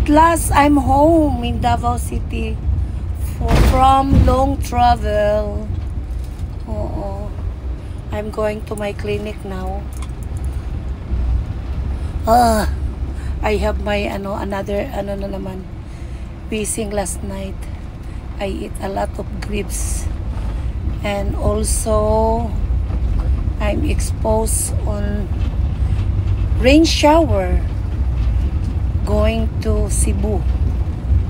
At last, I'm home in Davao City from long travel. Oo. I'm going to my clinic now. I have my another na naman, wheezing last night. I eat a lot of grapes, and also I'm exposed on rain shower going to Cebu.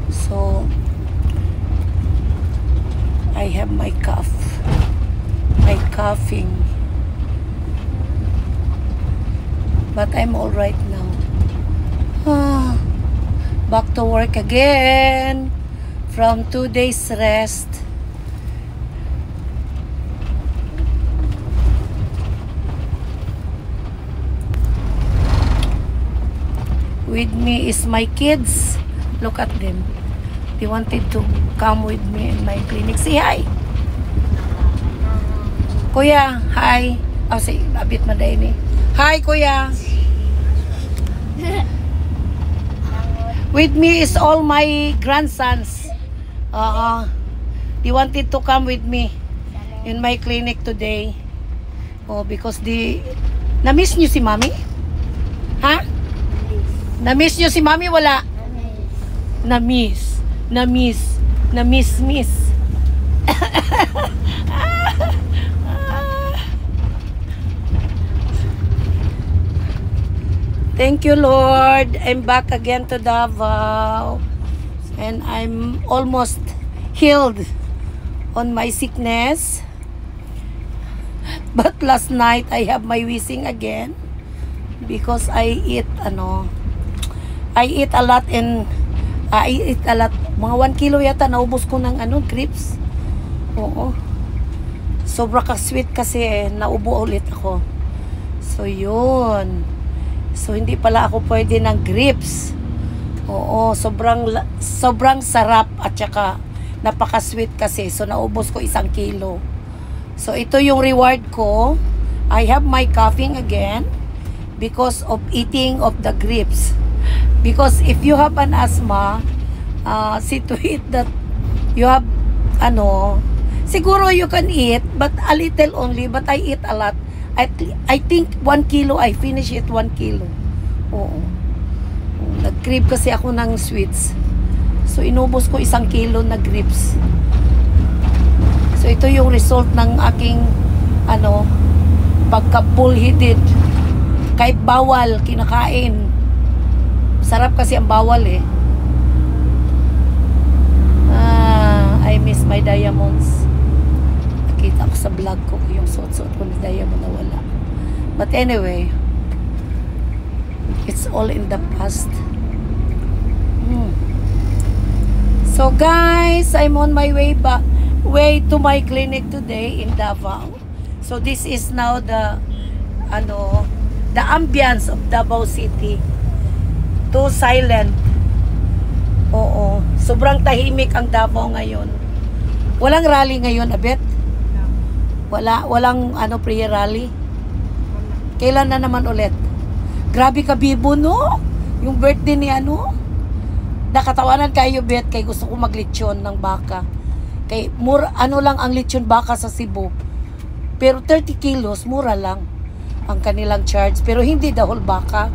So I have my cough, my coughing, but I'm all right now. Back to work again from 2 days rest. With me is my kids. Look at them. They wanted to come with me in my clinic. Say hi. Kuya, hi. Oh, say, a bit maday ni. Hi, Kuya. With me is all my grandsons. They wanted to come with me in my clinic today. Oh, because na-miss nyo si Mami? Ha? Na-miss nyo si Mami? Wala? Na-miss. Miss. Thank you, Lord. I'm back again to Davao. And I'm almost healed on my sickness. But last night, I have my wheezing again. Because I eat a lot mga 1 kilo yata naubos ko ng grapes. Oo. Sobra ka sweet kasi naubo ulit ako. So yun. So hindi pala ako pwede ng grapes. Oo, sobrang sarap at saka napaka-sweet kasi. So naubos ko 1 kilo. So ito yung reward ko. I have my coughing again because of eating of the grapes. Because if you have an asthma, see to it that you have siguro you can eat but a little only, but I eat a lot. I think 1 kilo, I finish it 1 kilo. Oo. Nag-crave kasi ako ng sweets. So inubos ko 1 kilo na grapes. So ito yung result ng aking pagka-bullheaded. Kahit bawal kinakain. Sarap kasi ang bawal eh. I miss my diamonds. Nakita ko sa vlog ko yung suot-suot ko na diamond na wala. But anyway, it's all in the past. So guys, I'm on my way to my clinic today in Davao. So this is now the ambience of Davao City. Too silent. Oo. Sobrang tahimik ang Davao ngayon. Walang rally ngayon, Abet? Walang prayer rally? Kailan na naman ulit? Grabe ka, Bibo, no? Yung birthday ni nakatawanan kayo, Bet, kay gusto ko maglitsyon ng baka. Kay lang ang litsyon baka sa Cebu. Pero 30 kilos, mura lang ang kanilang charge. Pero hindi the whole baka.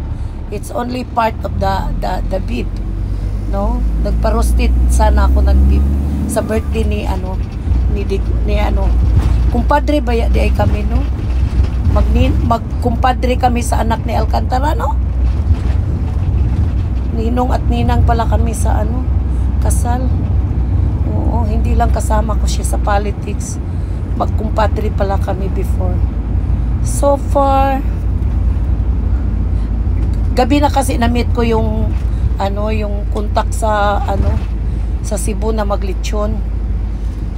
It's only part of the beef. No? Nagpa-roasted sana ako ng beef sa birthday ni kumpadre ba di ay kami, no? Magkumpadre kami sa anak ni Alcantara, no? Ninong at ninang pala kami sa kasal. Oo, hindi lang kasama ko siya sa politics. Magkumpadre pala kami before. So far, gabi na kasi na-meet ko yung yung contact sa sa Cebu na maglitsyon.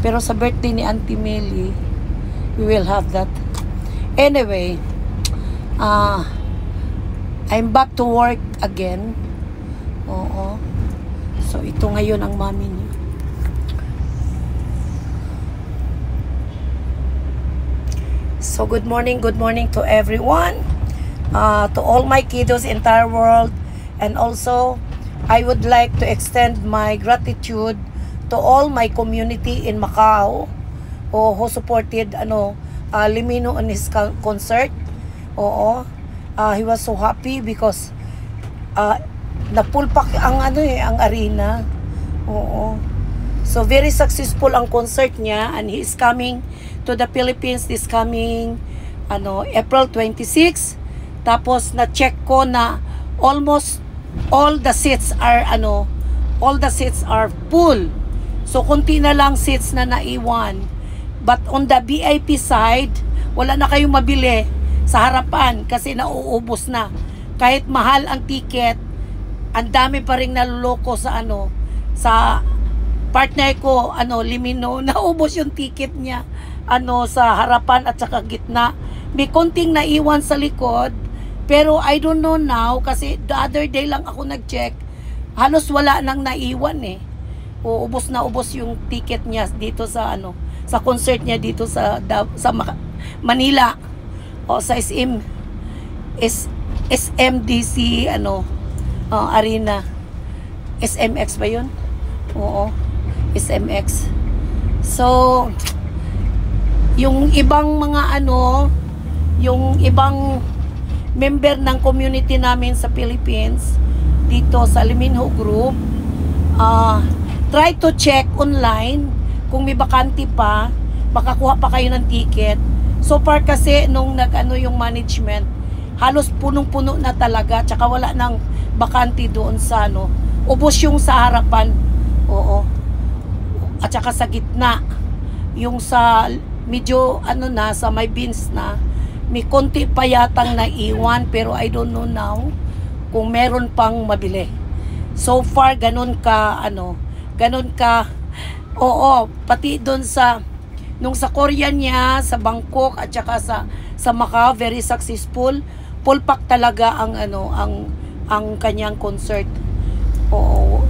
Pero sa birthday ni Auntie Millie, we will have that. Anyway, I'm back to work again. Oo. So ito ngayon ang mami niya. So good morning to everyone. To all my kiddos in entire world, and also I would like to extend my gratitude to all my community in Macau who supported Limino on his concert. Oo. He was so happy because napulpak ang ang arena. Oo. So very successful ang concert niya, and he is coming to the Philippines this coming April 26. Tapos na-check ko na almost all the seats are full. So konti na lang seats na naiwan. But on the VIP side, wala na kayong mabili sa harapan kasi nauubos na. Kahit mahal ang ticket, ang dami pa ring naluloko sa sa partner ko, Limino, naubos yung ticket niya sa harapan at saka gitna. May konting naiwan sa likod, pero I don't know now kasi the other day lang ako nag-check, halos wala nang naiwan eh. Ubos na ubos yung ticket niya dito sa sa concert niya dito sa Manila o sa SMDC arena. SMX ba yun? Oo, SMX. So yung ibang mga yung ibang member ng community namin sa Philippines dito sa Liminho Group, try to check online kung may bakante pa, makakuha pa kayo ng ticket. So far kasi nung yung management, halos punong-puno na talaga, tsaka wala nang bakante doon sa ubos yung sa harapan. Oo. At saka sa gitna, yung sa medyo sa may bins na, may konti pa yatang naiwan, pero I don't know now kung meron pang mabili. So far ganun ka oo, pati doon nung sa Korea niya, sa Bangkok at saka sa Macau, very successful. Pulpak talaga ang kanyang concert. Oo,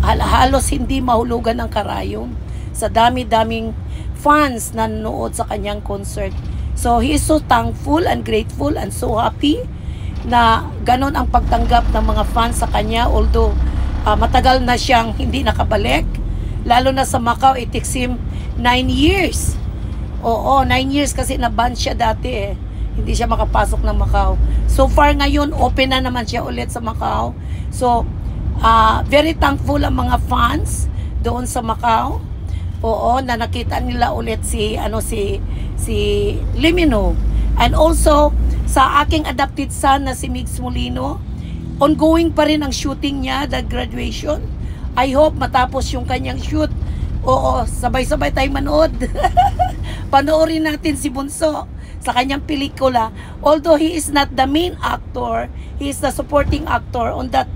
halos hindi mahulugan ang karayom sa dami-daming fans na nanood sa kanyang concert. So he is so thankful and grateful and so happy na ganon ang pagtanggap ng mga fans sa kanya, although matagal na siyang hindi nakabalik. Lalo na sa Macau, it takes him 9 years. Oo, 9 years kasi na-ban siya dati eh. Hindi siya makapasok ng Macau. So far ngayon, open na naman siya ulit sa Macau. So, very thankful ang mga fans doon sa Macau. Oo, na nakita nila ulit si Limino. And also, sa aking adopted son na si Migs Molino, ongoing pa rin ang shooting niya, the graduation. I hope matapos yung kanyang shoot. Oo, sabay-sabay tayo manood. Panoorin natin si Bunso sa kanyang pelikula. Although he is not the main actor, he is the supporting actor on that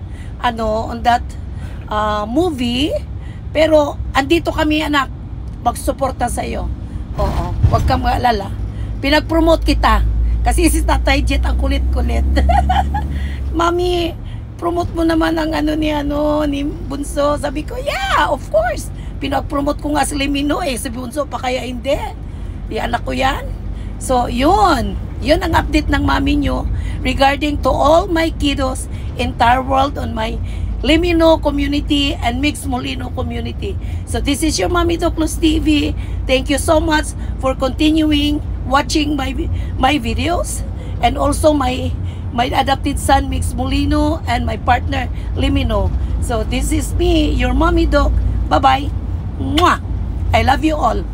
movie. Pero andito kami, anak, magsuporta sa iyo. Oo, huwag kang maalala. Pinag-promote kita kasi si Tatay Jet ang kulit-kulit. Mami, promote mo naman ang ni Bunso. Sabi ko, yeah, of course. Pinag-promote ko nga si Limino si Bunso pa kaya hindi. Anak ko yan. So, yun ang update ng mami nyo regarding to all my kiddos entire world on my Limino community and Migs Molino community. So, this is your Mommy Doc Luz TV. Thank you so much for continuing watching my videos, and also my adopted son Migs Molino and my partner Limino. So this is me, your Mommy Doc. Bye bye. Mwah! I love you all.